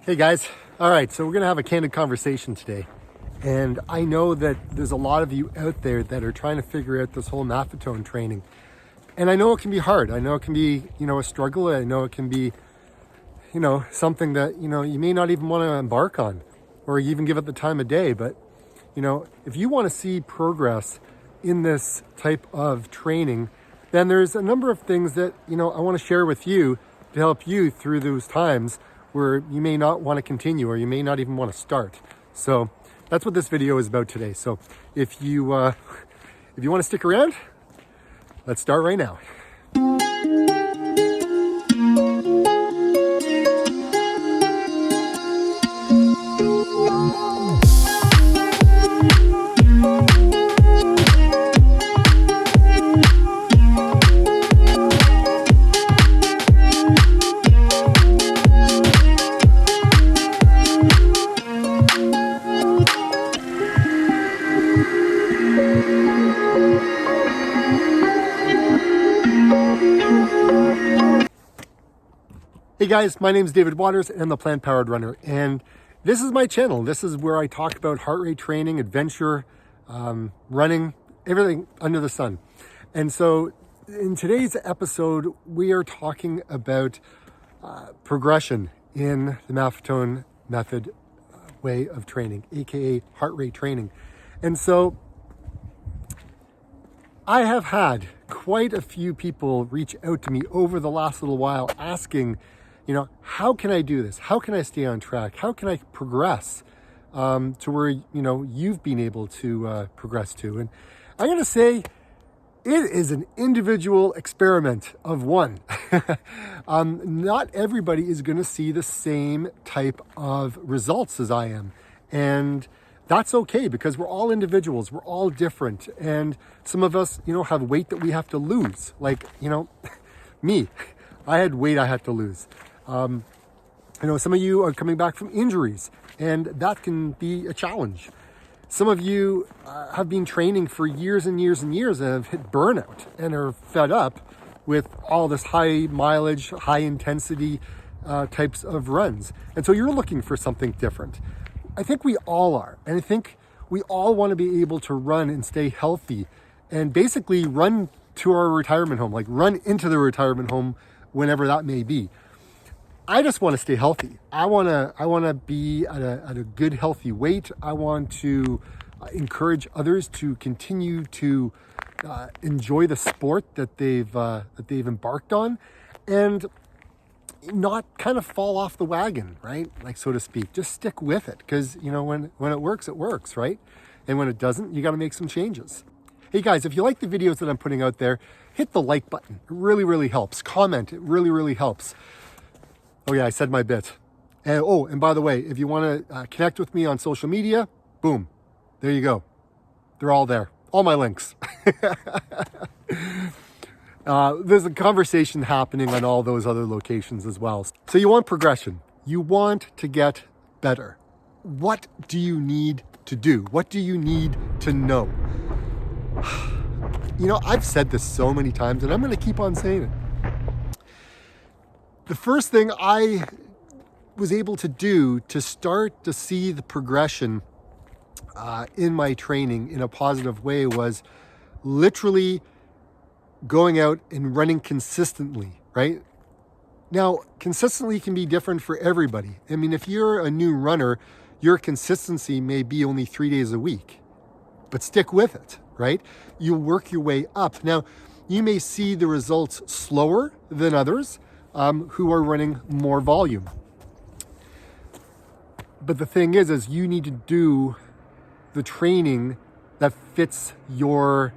Hey guys, all right, so we're gonna have a candid conversation today. And I know that there's a lot of you out there that are trying to figure out this whole Maffetone training. And I know it can be hard. I know it can be, a struggle. I know it can be, something that, you may not even want to embark on or even give it the time of day. But, if you want to see progress in this type of training, then there's a number of things that, I want to share with you to help you through those times where you may not want to continue or you may not even want to start. So that's what this video is about today. So if you want to stick around, let's start right now. Hey guys, my name is David Waters and I'm the Plant Powered Runner, and this is my channel. This is where I talk about heart rate training, adventure, running, everything under the sun. And so in today's episode, we are talking about progression in the Maffetone Method way of training, a.k.a. heart rate training. And so I have had quite a few people reach out to me over the last little while asking, how can I do this? How can I stay on track? How can I progress to where, you've been able to progress to? And I gotta say, it is an individual experiment of one. Not everybody is gonna see the same type of results as I am. And that's okay, because we're all individuals, we're all different. And some of us, have weight that we have to lose. Like, me, I had weight I had to lose. Some of you are coming back from injuries, and that can be a challenge. Some of you have been training for years and years and years and have hit burnout and are fed up with all this high mileage, high intensity types of runs. And so you're looking for something different. I think we all are. And I think we all want to be able to run and stay healthy and basically run to our retirement home, like run into the retirement home whenever that may be. I just want to stay healthy. I want to be at a good, healthy weight. I want to encourage others to continue to enjoy the sport that they've embarked on, and not kind of fall off the wagon, right? Like, so to speak. Just stick with it, because when it works, right? And when it doesn't, you got to make some changes. Hey guys, if you like the videos that I'm putting out there, hit the like button. It really, really helps. Comment. It really, really helps. Oh yeah, I said my bit. And by the way, if you want to connect with me on social media, boom, there you go. They're all there. All my links. There's a conversation happening on all those other locations as well. So you want progression. You want to get better. What do you need to do? What do you need to know? I've said this so many times, and I'm going to keep on saying it. The first thing I was able to do to start to see the progression in my training in a positive way was literally going out and running consistently, right? Now, consistently can be different for everybody. I mean, if you're a new runner, your consistency may be only 3 days a week, but stick with it, right? You'll work your way up. Now, you may see the results slower than others who are running more volume. But the thing is you need to do the training that fits your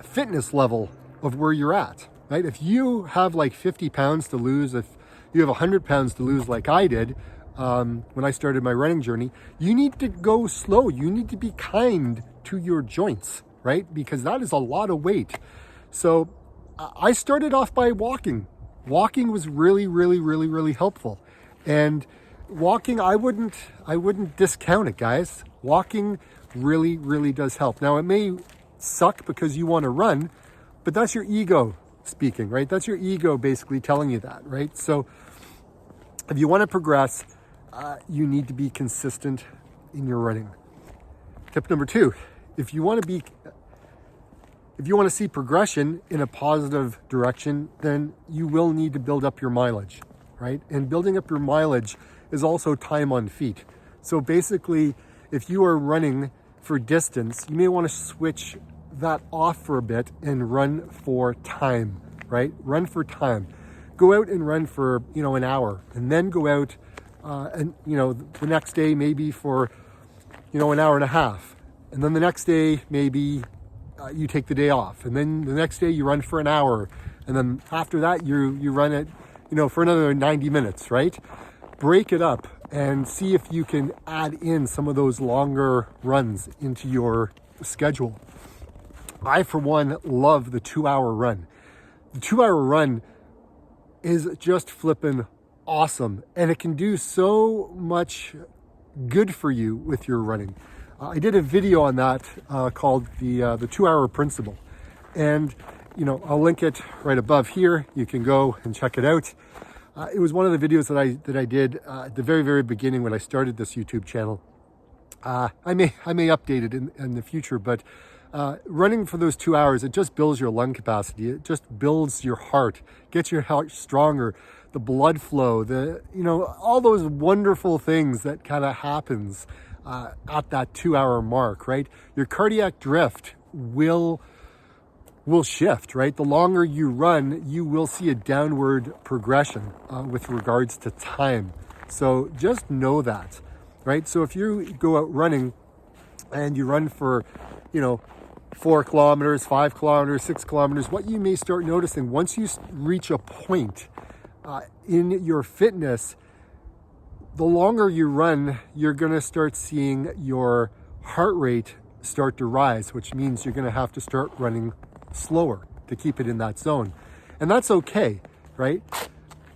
fitness level of where you're at, right? If you have like 50 pounds to lose, if you have 100 pounds to lose like I did when I started my running journey, you need to go slow. You need to be kind to your joints, right? Because that is a lot of weight. So I started off by walking. Walking was really, really, really, really helpful. And walking, I wouldn't discount it, guys. Walking really, really does help. Now, it may suck because you want to run, but that's your ego speaking, right? That's your ego basically telling you that, right? So if you want to progress, you need to be consistent in your running. Tip number 2, if you want to see progression in a positive direction, then you will need to build up your mileage, right? And building up your mileage is also time on feet. So basically, if you are running for distance, you may want to switch that off for a bit and run for time, right? Run for time. Go out and run for, an hour, and then go out and, the next day maybe for, an hour and a half. And then the next day, maybe you take the day off. And then the next day you run for an hour. And then after that, you run it, for another 90 minutes, right? Break it up and see if you can add in some of those longer runs into your schedule. I, for one, love the 2-hour run. The 2-hour run is just flipping awesome, and it can do so much good for you with your running. I did a video on that called the 2-hour principle, and I'll link it right above here. You can go and check it out. It was one of the videos that I did at the very beginning when I started this YouTube channel. I may update it in the future, but running for those 2 hours, it just builds your lung capacity. It just builds your heart, gets your heart stronger, the blood flow, all those wonderful things that kind of happens at that 2-hour mark, right? Your cardiac drift will shift, right? The longer you run, you will see a downward progression with regards to time. So just know that, right? So if you go out running and you run for, 4 kilometers, 5 kilometers, 6 kilometers, what you may start noticing once you reach a point in your fitness, the longer you run, you're going to start seeing your heart rate start to rise, which means you're going to have to start running slower to keep it in that zone. And that's okay, right?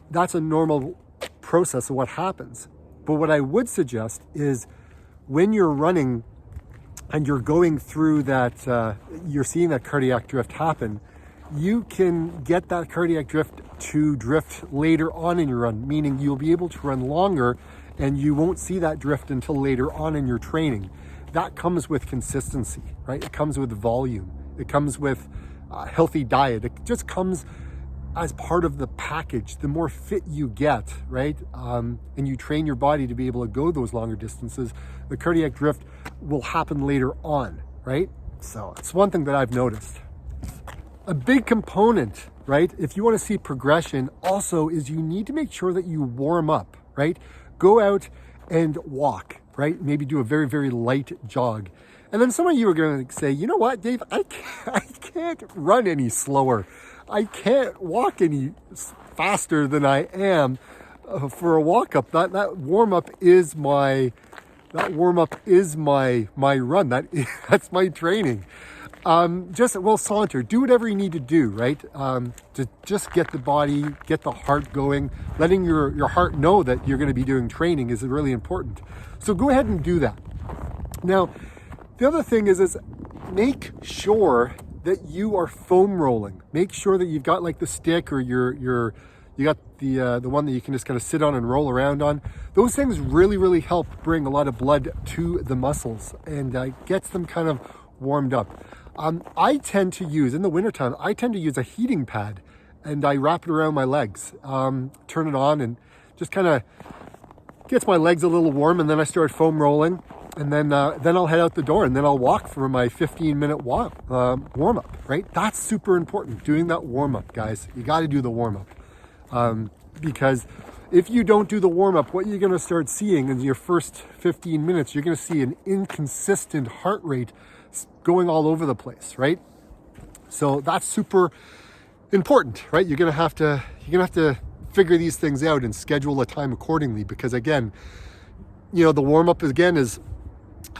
That's a normal process of what happens. But what I would suggest is when you're running and you're going through that, you're seeing that cardiac drift happen, you can get that cardiac drift to drift later on in your run, meaning you'll be able to run longer and you won't see that drift until later on in your training. That comes with consistency, right? It comes with volume. It comes with a healthy diet. It just comes as part of the package. The more fit you get, right? And you train your body to be able to go those longer distances, the cardiac drift will happen later on, right? So it's one thing that I've noticed. A big component, right, if you want to see progression also is you need to make sure that you warm up, right? Go out and walk, right? Maybe do a very light jog. And then some of you are going to say, you know what, Dave, I can't run any slower. I can't walk any faster than I am for a walk up. That warm up is my run. That's my training. Saunter, do whatever you need to do, right? To just get the body, get the heart going. Letting your heart know that you're going to be doing training is really important. So go ahead and do that. Now, the other thing is make sure that you are foam rolling. Make sure that you've got like the stick or you got the one that you can just kind of sit on and roll around on. Those things really help bring a lot of blood to the muscles and gets them kind of warmed up. I tend to use, in the wintertime, a heating pad and I wrap it around my legs, turn it on and just kind of gets my legs a little warm, and then I start foam rolling, and then I'll head out the door and then I'll walk for my 15-minute warm up, right? That's super important, doing that warm up, guys. You got to do the warm up because if you don't do the warm up, what you're going to start seeing in your first 15 minutes, you're going to see an inconsistent heart rate going all over the place, right? So that's super important, right? You're gonna have to figure these things out and schedule a time accordingly, because again, the warm up again is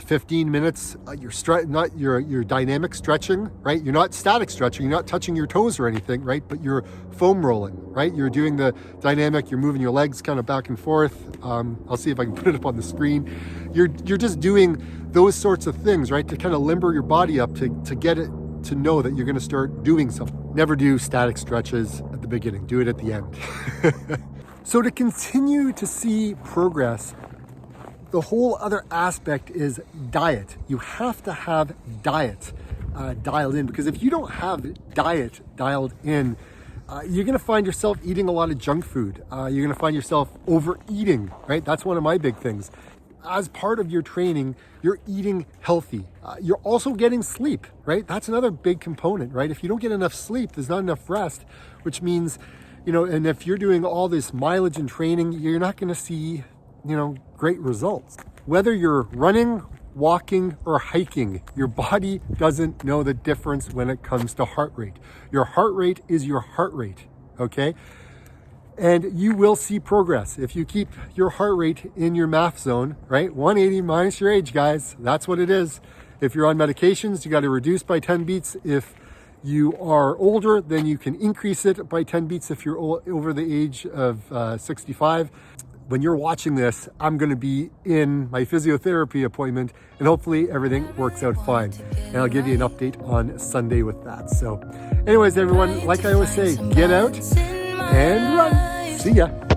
15 minutes. You're dynamic stretching, right? You're not static stretching. You're not touching your toes or anything, right? But you're foam rolling, right? You're doing the dynamic. You're moving your legs kind of back and forth. I'll see if I can put it up on the screen. You're just doing those sorts of things, right? To kind of limber your body up to get it to know that you're going to start doing something. Never do static stretches at the beginning. Do it at the end. So to continue to see progress, the whole other aspect is diet. You have to have diet dialed in, because if you don't have diet dialed in, you're going to find yourself eating a lot of junk food. You're going to find yourself overeating, right? That's one of my big things. As part of your training, you're eating healthy. You're also getting sleep, right? That's another big component, right? If you don't get enough sleep, there's not enough rest, which means, and if you're doing all this mileage and training, you're not going to see, great results. Whether you're running, walking, or hiking, your body doesn't know the difference when it comes to heart rate. Your heart rate is your heart rate, okay? And you will see progress if you keep your heart rate in your MAF zone, right? 180 minus your age, guys. That's what it is. If you're on medications, you got to reduce by 10 beats. If you are older, then you can increase it by 10 beats if you're over the age of 65. When you're watching this, I'm going to be in my physiotherapy appointment, and hopefully everything works out fine. And I'll give you an update on Sunday with that. So anyways, everyone, like I always say, get out and run. See ya.